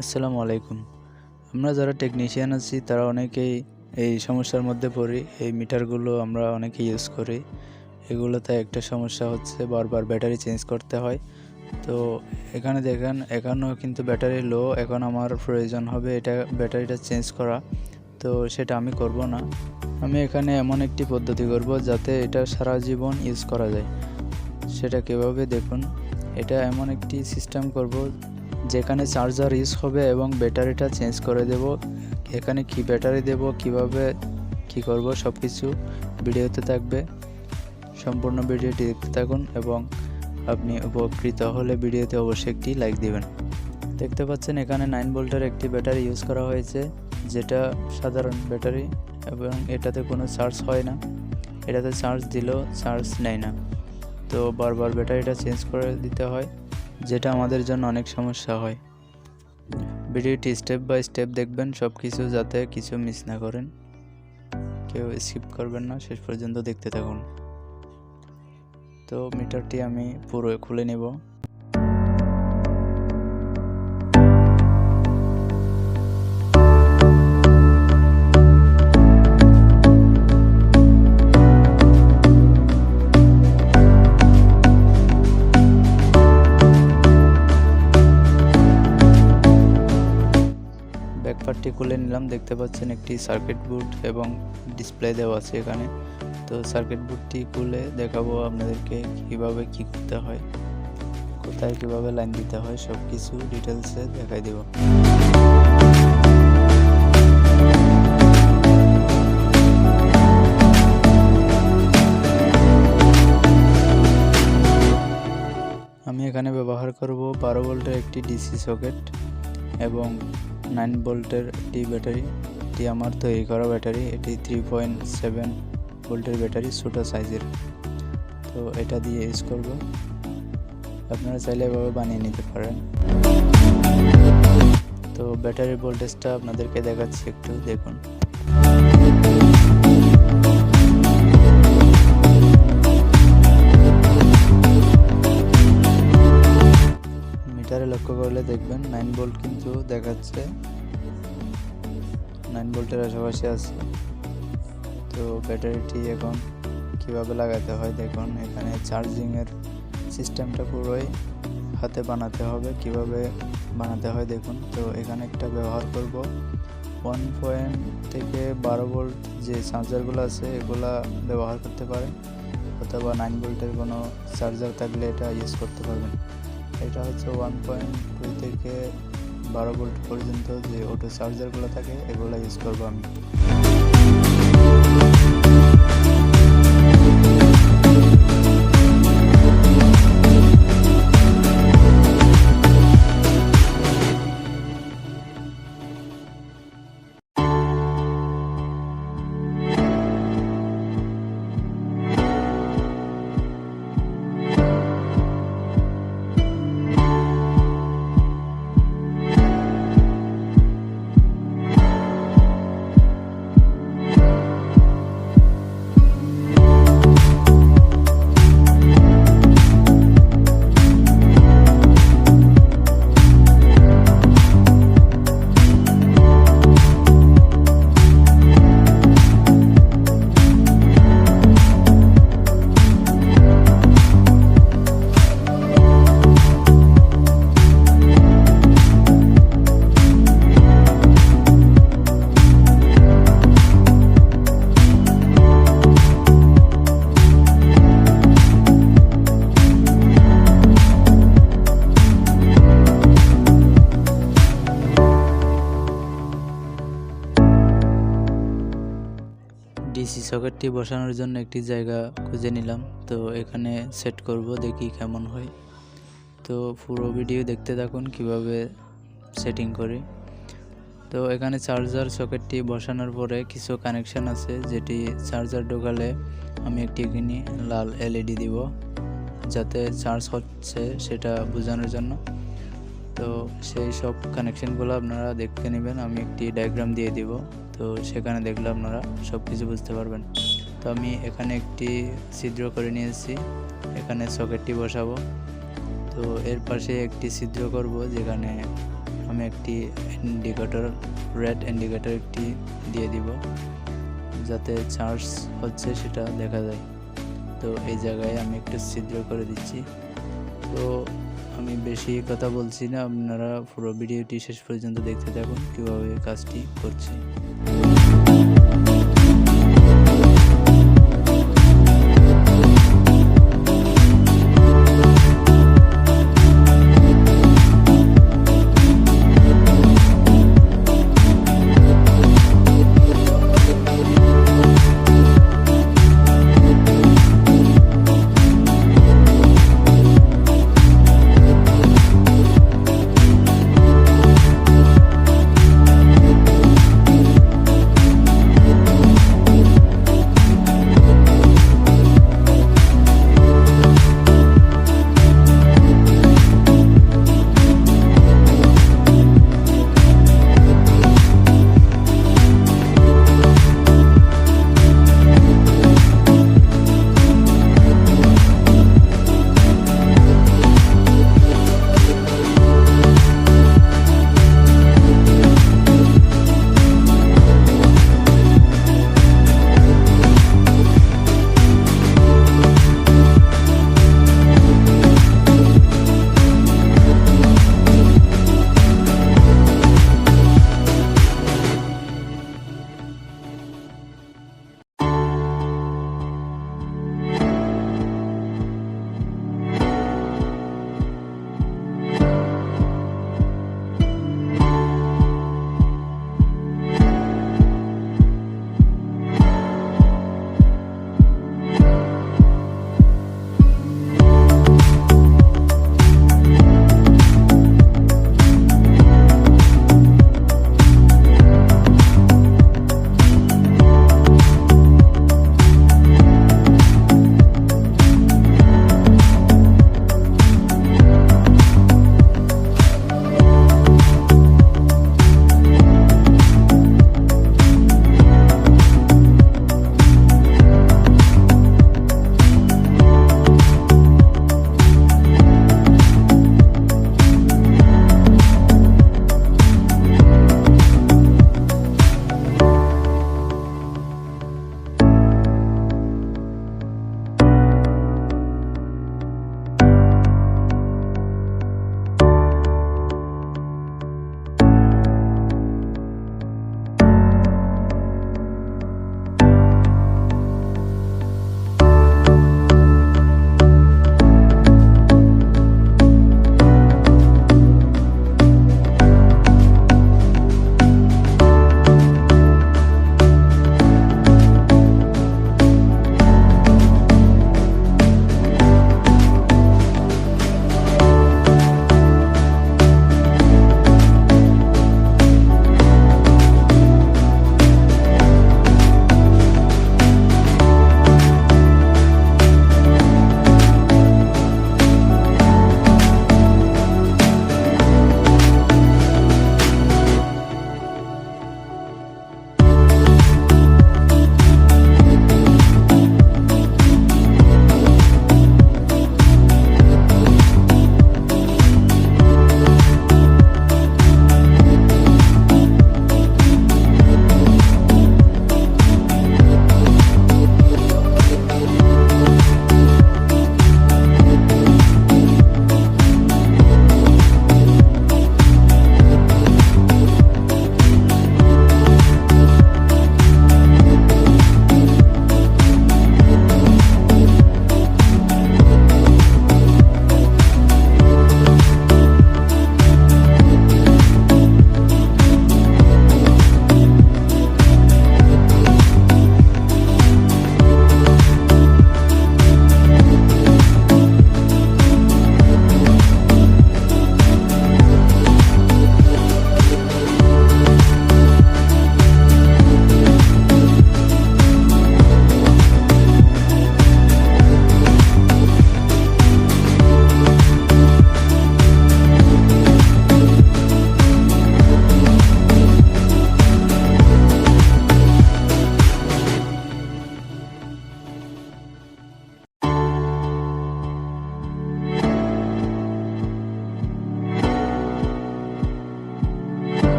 আসসালামু আলাইকুম। আমরা যারা টেকনিশিয়ান আছি তারা অনেকেই এই সমস্যার মধ্যে পড়ি। এই মিটারগুলো আমরা অনেকে ইউজ করি। এগুলোতে একটা সমস্যা হচ্ছে বারবার ব্যাটারি চেঞ্জ করতে হয়। তো এখানে দেখেন এখনও কিন্তু ব্যাটারি লো। এখন আমার প্রয়োজন হবে এটা ব্যাটারিটা চেঞ্জ করা। তো সেটা আমি করব না। আমি এখানে এমন একটি পদ্ধতি করব যাতে এটা সারা জীবন ইউজ করা যায়। সেটা কীভাবে দেখুন। এটা এমন একটি সিস্টেম করব যেখানে চার্জার ইউজ হবে এবং ব্যাটারিটা চেঞ্জ করে দেব। এখানে কি ব্যাটারি দেব, কিভাবে কি করব সব কিছু ভিডিওতে থাকবে। সম্পূর্ণ ভিডিওটি দেখতে থাকুন এবং আপনি উপকৃত হলে ভিডিওতে অবশ্যই একটি লাইক দিবেন। দেখতে পাচ্ছেন এখানে 9 ভোল্টের একটি ব্যাটারি ইউজ করা হয়েছে, যেটা সাধারণ ব্যাটারি এবং এটাতে কোনো চার্জ হয় না। এটাতে চার্জ দিলেও চার্জ নেয় না। তো বারবার ব্যাটারিটা চেঞ্জ করে দিতে হয়, যেটা আমাদের জন্য অনেক সমস্যা হয়। ভিডিওটি স্টেপ বাই স্টেপ দেখবেন, সব কিছু যাতে কিছু মিস না করেন। কেউ স্কিপ করবেন না, শেষ পর্যন্ত দেখতে থাকুন। তো মিটারটি আমি পুরো খুলে নেব। ব্যাকপার্টটি খুলে নিলাম। দেখতে পাচ্ছেন একটি সার্কিট বোর্ড এবং ডিসপ্লে দেওয়া আছে এখানে। তো সার্কিট বোর্ডটি খুলে দেখাবো আপনাদেরকে কিভাবে কি করতে হয়, কোথায় কিভাবে লাইন দিতে হয়, সব কিছু ডিটেলসে দেখাই দেব। আমি এখানে ব্যবহার করব 12 ভোল্টের একটি ডিসি সকেট এবং 9 ভোল্টের একটি ব্যাটারি। এটি আমার তৈরি করা ব্যাটারি। এটি 3.7 ভোল্টের ব্যাটারি, ছোটো সাইজের। তো এটা দিয়ে ইউজ করব। আপনারা চাইলে এভাবে বানিয়ে নিতে পারেন। তো ব্যাটারির ভোল্টেজটা আপনাদেরকে দেখাচ্ছি, একটু দেখুন। মিটারে লক্ষ্য করলে দেখবেন 9 ভোল্ট কিন্তু দেখাচ্ছে, 9 ভোল্টের আশেপাশে আছে। তো ব্যাটারিটি এখন কিভাবে লাগাতে হয় দেখুন। এখানে চার্জিংয়ের সিস্টেমটা পুরোই হাতে বানাতে হবে। কিভাবে বানাতে হয় দেখুন। তো এখানে একটা ব্যবহার করব 1 থেকে 12 ভোল্ট যে চার্জারগুলো আছে এগুলা ব্যবহার করতে পারেন, অথবা 9 ভোল্টের কোনো চার্জার থাকলে এটা ইউজ করতে পারবেন। এটা হচ্ছে 1.2 থেকে 12 ভোল্ট পর্যন্ত যে অটো চার্জারগুলো থাকে এগুলো ইউজ করবো আমি। ডিসি সকেটটি বসানোর জন্য একটি জায়গা খুঁজে নিলাম। তো এখানে সেট করব, দেখি কেমন হয়। তো পুরো ভিডিও দেখতে থাকুন কিভাবে সেটিং করি। তো এখানে চার্জার সকেটটি বসানোর পরে কিছু কানেকশন আছে, যেটি চার্জার ঢোকালে আমি একটি এখানে লাল এলইডি দিব, যাতে চার্জ হচ্ছে সেটা বোঝানোর জন্য। তো সেই সব কানেকশনগুলো আপনারা দেখতে নেবেন। আমি একটি ডায়াগ্রাম দিয়ে দিব, তো সেখানে দেখলে আপনারা সব কিছু বুঝতে পারবেন। তো আমি এখানে একটি ছিদ্র করে নিয়েছি, এখানে সকেটটি বসাবো। তো এর পাশে একটি ছিদ্র করব, যেখানে আমি একটি ইন্ডিকেটর, রেড ইন্ডিকেটর একটি দিয়ে দিব, যাতে চার্জ হচ্ছে সেটা দেখা যায়। তো এই জায়গায় আমি একটু ছিদ্র করে দিচ্ছি। তো আমি বেশি কথা বলছি না, আপনারা পুরো ভিডিওটি শেষ পর্যন্ত দেখতে থাকুন কীভাবে কাজটি করছি।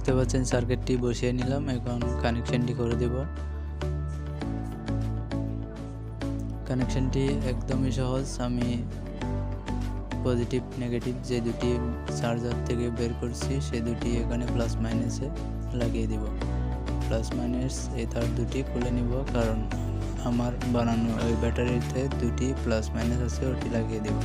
দেখতে পাচ্ছেন সার্কিটটি বসিয়ে নিলাম, এখন কানেকশনটি করে দেব। কানেকশনটি একদমই সহজ। আমি পজিটিভ নেগেটিভ যে দুটি চার্জার থেকে বের করছি সে দুটি এখানে প্লাস মাইনাসে লাগিয়ে দিব। প্লাস মাইনাস এই তার দুটি খুলে নিব, কারণ আমার বানানো ওই ব্যাটারিতে দুটি প্লাস মাইনাস আছে, ওটি লাগিয়ে দেব।